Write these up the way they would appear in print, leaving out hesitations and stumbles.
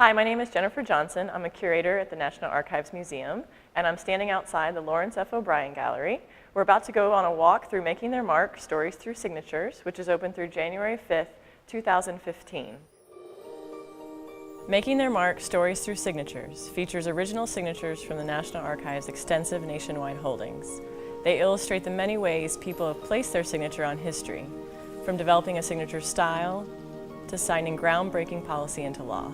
Hi, my name is Jennifer Johnson. I'm a curator at the National Archives Museum, and I'm standing outside the Lawrence F. O'Brien Gallery. We're about to go on a walk through Making Their Mark, Stories Through Signatures, which is open through January 5th, 2015. Making Their Mark, Stories Through Signatures features original signatures from the National Archives' extensive nationwide holdings. They illustrate the many ways people have placed their signature on history, from developing a signature style to signing groundbreaking policy into law.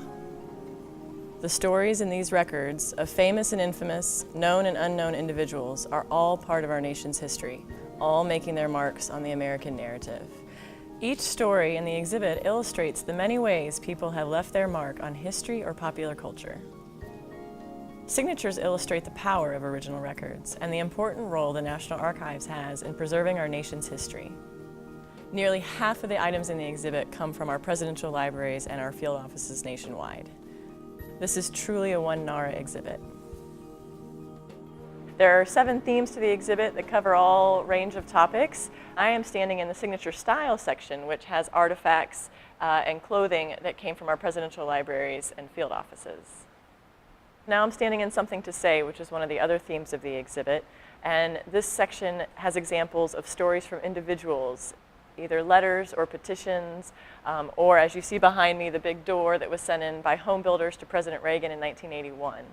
The stories in these records of famous and infamous, known and unknown individuals are all part of our nation's history, all making their marks on the American narrative. Each story in the exhibit illustrates the many ways people have left their mark on history or popular culture. Signatures illustrate the power of original records and the important role the National Archives has in preserving our nation's history. Nearly half of the items in the exhibit come from our presidential libraries and our field offices nationwide. This is truly a one NARA exhibit. There are 7 themes to the exhibit that cover all range of topics. I am standing in the signature style section, which has artifacts and clothing that came from our presidential libraries and field offices. Now I'm standing in something to say, which is one of the other themes of the exhibit, and this section has examples of stories from individuals, either letters or petitions, or as you see behind me, the big door that was sent in by home builders to President Reagan in 1981.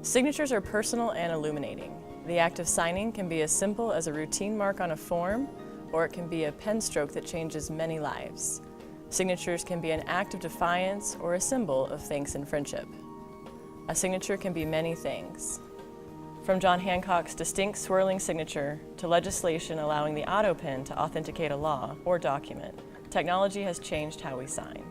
Signatures are personal and illuminating. The act of signing can be as simple as a routine mark on a form, or it can be a pen stroke that changes many lives. Signatures can be an act of defiance or a symbol of thanks and friendship. A signature can be many things. From John Hancock's distinct swirling signature to legislation allowing the auto pen to authenticate a law or document, technology has changed how we sign.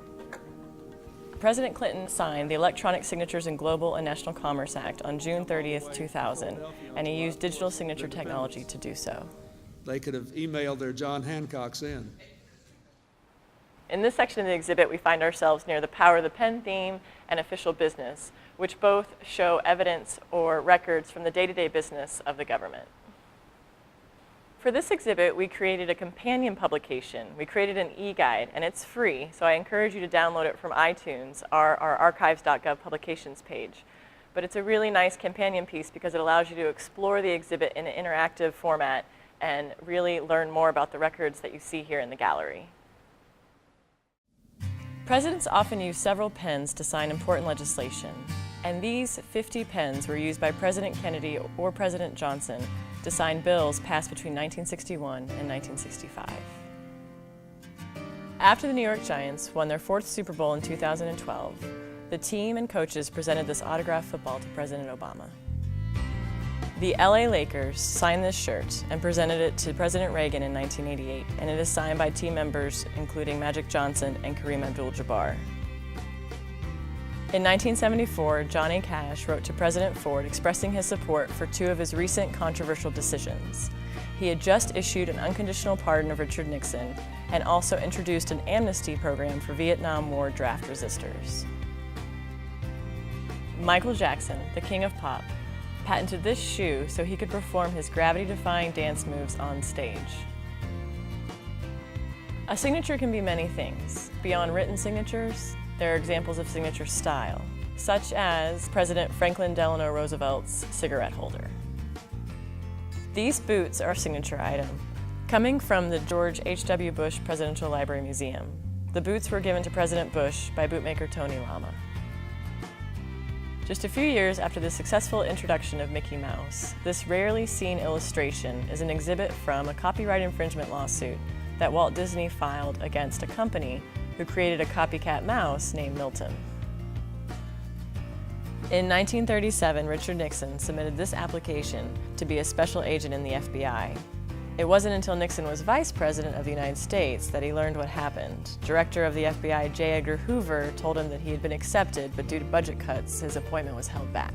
President Clinton signed the Electronic Signatures in Global and National Commerce Act on June 30th, 2000, and he used digital signature technology to do so. They could have emailed their John Hancocks in. In this section of the exhibit, we find ourselves near the Power of the Pen theme and official business, which both show evidence or records from the day-to-day business of the government. For this exhibit, we created a companion publication. We created an e-guide, and it's free, so I encourage you to download it from iTunes, our archives.gov publications page. But it's a really nice companion piece because it allows you to explore the exhibit in an interactive format and really learn more about the records that you see here in the gallery. Presidents often use several pens to sign important legislation, and these 50 pens were used by President Kennedy or President Johnson to sign bills passed between 1961 and 1965. After the New York Giants won their 4th Super Bowl in 2012, the team and coaches presented this autographed football to President Obama. The LA Lakers signed this shirt and presented it to President Reagan in 1988, and it is signed by team members including Magic Johnson and Kareem Abdul-Jabbar. In 1974, Johnny Cash wrote to President Ford expressing his support for 2 of his recent controversial decisions. He had just issued an unconditional pardon of Richard Nixon and also introduced an amnesty program for Vietnam War draft resistors. Michael Jackson, the king of pop, patented this shoe so he could perform his gravity-defying dance moves on stage. A signature can be many things. Beyond written signatures, there are examples of signature style, such as President Franklin Delano Roosevelt's cigarette holder. These boots are a signature item. Coming from the George H.W. Bush Presidential Library Museum, the boots were given to President Bush by bootmaker Tony Lama. Just a few years after the successful introduction of Mickey Mouse, this rarely seen illustration is an exhibit from a copyright infringement lawsuit that Walt Disney filed against a company who created a copycat mouse named Milton. In 1937, Richard Nixon submitted this application to be a special agent in the FBI. It wasn't until Nixon was Vice President of the United States that he learned what happened. Director of the FBI, J. Edgar Hoover, told him that he had been accepted, but due to budget cuts, his appointment was held back.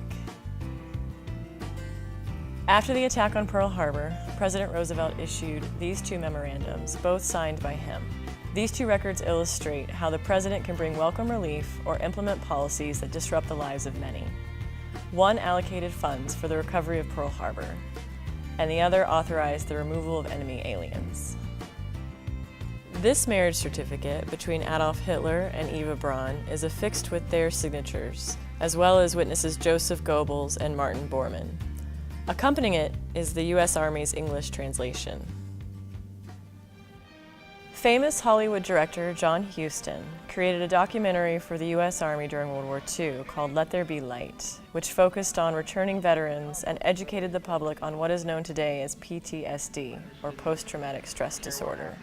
After the attack on Pearl Harbor, President Roosevelt issued these 2 memorandums, both signed by him. These 2 records illustrate how the president can bring welcome relief or implement policies that disrupt the lives of many. One allocated funds for the recovery of Pearl Harbor, and the other authorized the removal of enemy aliens. This marriage certificate between Adolf Hitler and Eva Braun is affixed with their signatures, as well as witnesses Joseph Goebbels and Martin Bormann. Accompanying it is the U.S. Army's English translation. Famous Hollywood director John Huston created a documentary for the U.S. Army during World War II called Let There Be Light, which focused on returning veterans and educated the public on what is known today as PTSD, or post-traumatic stress disorder.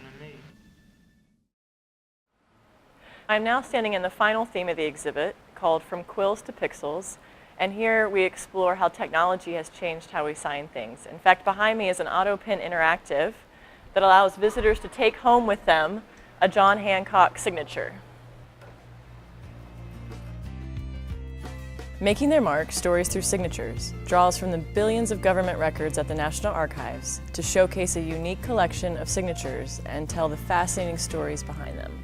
I'm now standing in the final theme of the exhibit, called From Quills to Pixels, and here we explore how technology has changed how we sign things. In fact, behind me is an AutoPin Interactive that allows visitors to take home with them a John Hancock signature. Making their mark, Stories Through Signatures draws from the billions of government records at the National Archives to showcase a unique collection of signatures and tell the fascinating stories behind them.